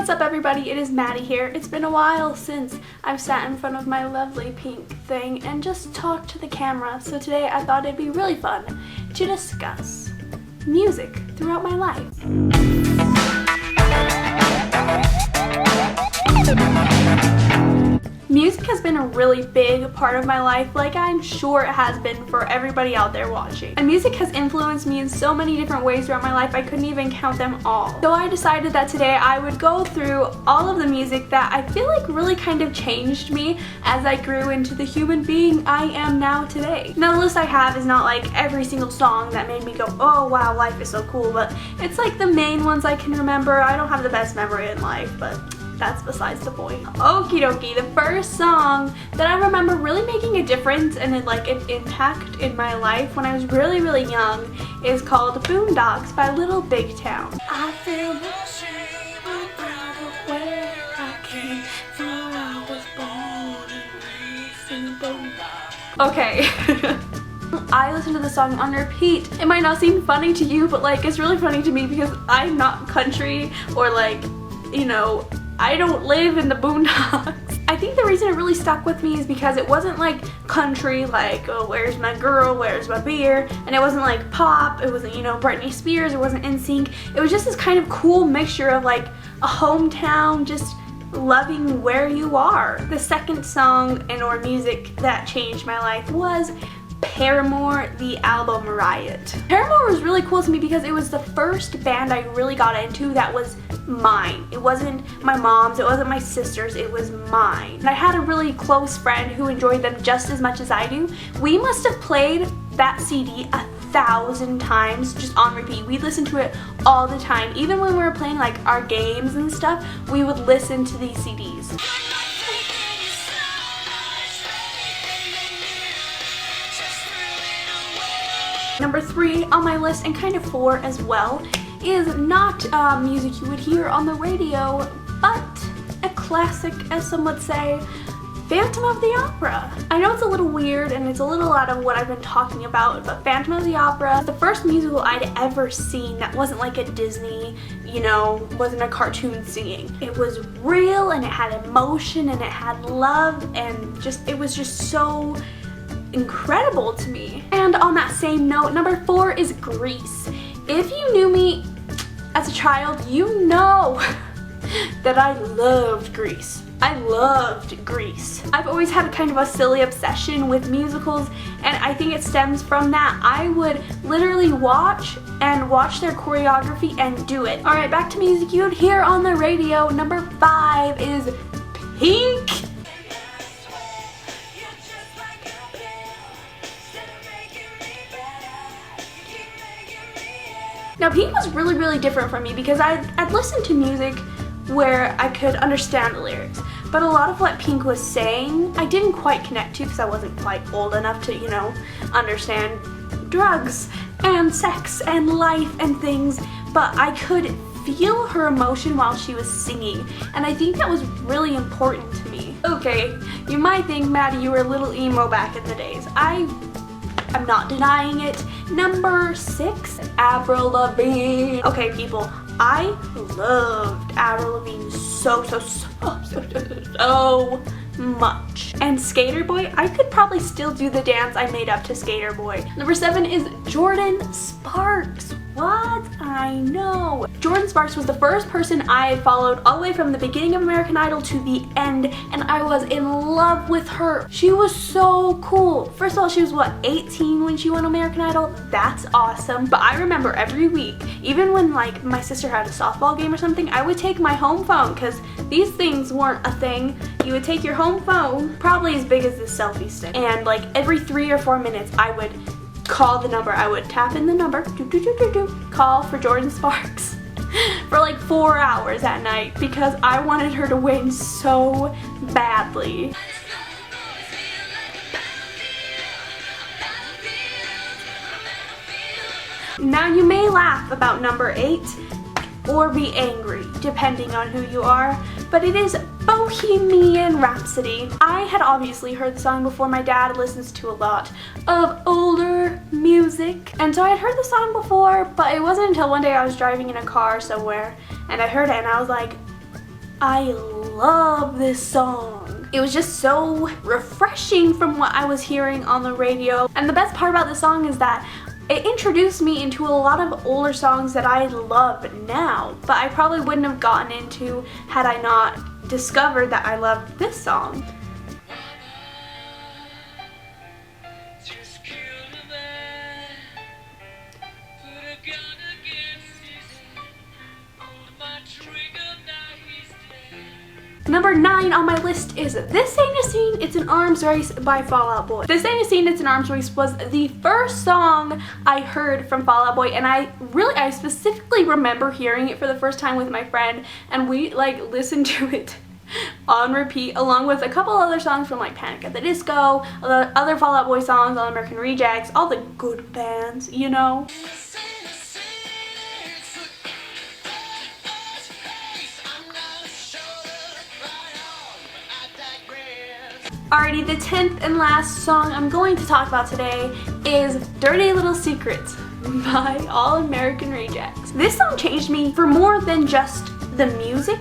what's up everybody? It is Maddie here. It's been a while since I've sat in front of my lovely pink thing and just talked to the camera, so today I thought it'd be really fun to discuss music throughout my life. Music has been a really big part of my life, like I'm sure it has been for everybody out there watching. And music has influenced me in so many different ways throughout my life, I couldn't even count them all. So I decided that today I would go through all of the music that I feel like really kind of changed me as I grew into the human being I am now today. Now the list I have is not like every single song that made me go, oh wow, life is so cool, but it's like the main ones I can remember. I don't have the best memory in life, but that's besides the point. Okie dokie, the first song that I remember really making a difference and an impact in my life when I was really young is called Boondocks by Little Big Town. I feel no shame, I'm proud of where I came from. I was born and raised in the Boondocks. Okay. I listen to the song on repeat. It might not seem funny to you, but like it's really funny to me because I'm not country or like, you know, I don't live in the boondocks. I think the reason it really stuck with me is because it wasn't like country, like, oh, where's my girl, where's my beer, and it wasn't like pop, it wasn't, you know, Britney Spears, it wasn't NSYNC. It was just this kind of cool mixture of like a hometown, just loving where you are. The second song and/or music that changed my life was Paramore, the album Riot. Paramore was really cool to me because it was the first band I really got into that was mine. It wasn't my mom's, it wasn't my sister's, it was mine. And I had a really close friend who enjoyed them just as much as I do. We must have played that CD 1,000 times just on repeat. We'd listen to it all the time. Even when we were playing like our games and stuff, we would listen to these CDs. Number 3 on my list, and kind of 4 as well, is not music you would hear on the radio, but a classic, as some would say, Phantom of the Opera. I know it's a little weird and it's a little out of what I've been talking about, but Phantom of the Opera is the first musical I'd ever seen that wasn't like a Disney, you know, wasn't a cartoon singing. It was real and it had emotion and it had love and just, it was just so incredible to me. And on that same note, number 4 is Grease. If you knew me as a child, you know that I loved Grease. I loved Grease. I've always had kind of a silly obsession with musicals, and I think it stems from that. I would literally watch their choreography and do it. Alright, back to music you'd hear on the radio. Number 5 is Pink. Now Pink was really different from me because I'd listened to music where I could understand the lyrics, but a lot of what Pink was saying I didn't quite connect to because I wasn't quite old enough to, you know, understand drugs and sex and life and things, but I could feel her emotion while she was singing, and I think that was really important to me. Okay, you might think, Maddie, you were a little emo back in the days. I'm not denying it. Number 6, Avril Lavigne. Okay, people, I loved Avril Lavigne so much. And Skater Boy, I could probably still do the dance I made up to Skater Boy. Number 7 is Jordin Sparks. What? I know. Jordin Sparks was the first person I had followed all the way from the beginning of American Idol to the end, and I was in love with her. She was so cool. First of all, she was what, 18 when she won American Idol? That's awesome. But I remember every week, even when like my sister had a softball game or something, I would take my home phone because these things weren't a thing. You would take your home phone, probably as big as this selfie stick, and like every 3 or 4 minutes I would call the number. I would tap in the number, call for Jordin Sparks for like 4 hours at night because I wanted her to win so badly. Now you may laugh about number 8 or be angry, depending on who you are, but it is Bohemian Rhapsody. I had obviously heard the song before. My dad listens to a lot of older music, and so I had heard the song before, but it wasn't until one day I was driving in a car somewhere and I heard it and I was like, I love this song. It was just so refreshing from what I was hearing on the radio. And the best part about this song is that it introduced me into a lot of older songs that I love now, but I probably wouldn't have gotten into had I not discovered that I loved this song. Number 9 on my list is This Ain't a Scene, It's an Arms Race by Fall Out Boy. This Ain't a Scene, It's an Arms Race was the first song I heard from Fall Out Boy, and I specifically remember hearing it for the first time with my friend, and we like listened to it on repeat along with a couple other songs from like Panic at the Disco, other Fall Out Boy songs, All American Rejects, all the good bands, you know. Alrighty, the 10th and last song I'm going to talk about today is Dirty Little Secrets by All American Rejects. This song changed me for more than just the music.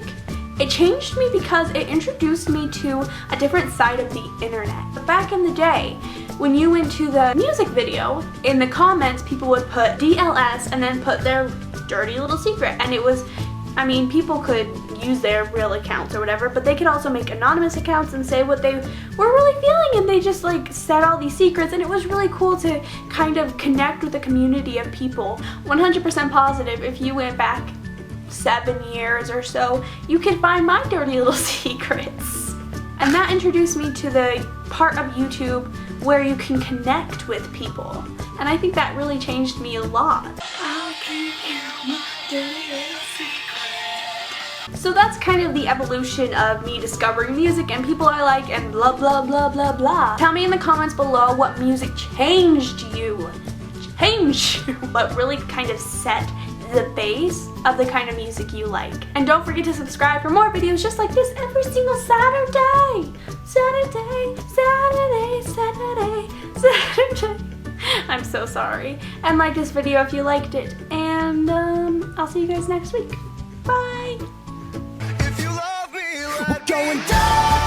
It changed me because it introduced me to a different side of the internet. Back in the day, when you went to the music video, in the comments people would put DLS and then put their dirty little secret, and it was, I mean, people could use their real accounts or whatever, but they could also make anonymous accounts and say what they were really feeling, and they just like said all these secrets, and it was really cool to kind of connect with a community of people. 100% positive, if you went back 7 years or so, you could find my dirty little secrets. And that introduced me to the part of YouTube where you can connect with people, and I think that really changed me a lot. I'll give you my dirty little secret. So that's kind of the evolution of me discovering music and people I like and blah blah blah blah blah. Tell me in the comments below what music changed you. What really kind of set the base of the kind of music you like. And don't forget to subscribe for more videos just like this every single Saturday. I'm so sorry. And like this video if you liked it. And I'll see you guys next week. Bye! Going down.